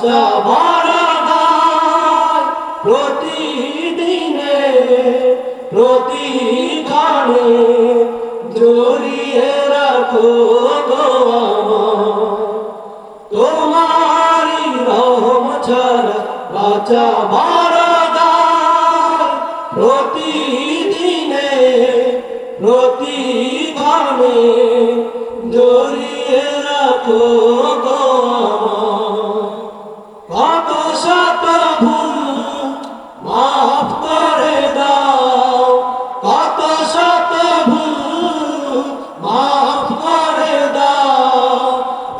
বাঁচাবার দায় প্রতিদিনে প্রতিক্ষণে জড়িয়ে রাখো গো আমার। তোমারি রহম ছাড়া বাঁচাবার দায় প্রতিদিনে প্রতিক্ষণে জড়িয়ে রাখো গো আমার। কত শত ভুল মাফ করে দাও, কত শত ভুল মাফ করে দাও,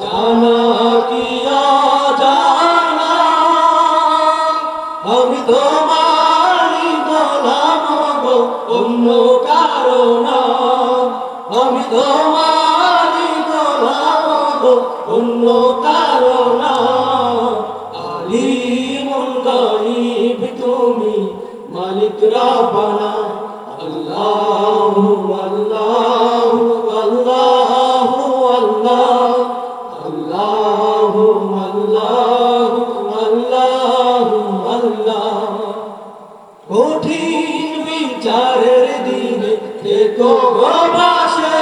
জানা কি অজানা আমি তোমারই গোলাম গো, অন্য কারো না। আমি তোমারই গোলাম গো, অন্য কারো না। আলিমুল গায়ব তুমি মালিক রাব্বানা। আল্লাহু আল্লাহু আল্লাহু আল্লাহ, আল্লাহু আল্লাহু আল্লাহু আল্লাহ। কঠিন বিচারের দিনে থেকো গো পাশে,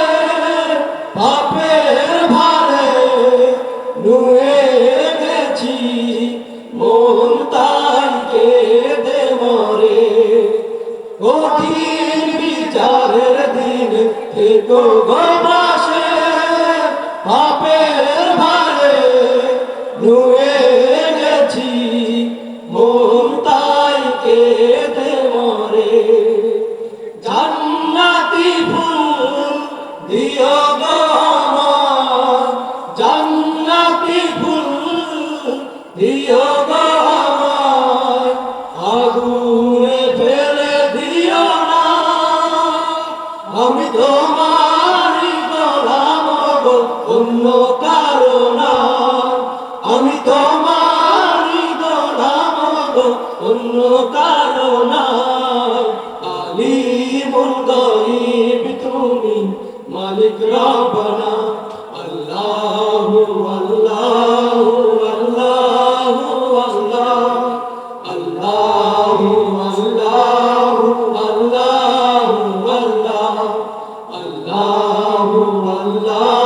পাপের ভারে নুয়ে গেছি মন তাই কেঁদে মরে। কঠিন বিচারের দিনে থেকো গো পাশে, পাপের ভারে নুয়ে গেছি মন তাই কেঁদে মরে। জান্নাতি ফুল দিও গো আমার, জান্নাতি ফুল দিও গো আমার, আগুনে ফেলে দিও না। আমি তোমারই গোলাম গো, অন্য কারো না। আমি তোমারই গোলাম গো, অন্য কারো না। আলিমুল গায়ব তুমি মালিক রাব্বানা। আল্লাহু আল্লাহু আল্লাহু আল্লাহ, আল্লাহু আল্লাহু আল্লাহু আল্লাহ, আল্লাহু আল্লাহ।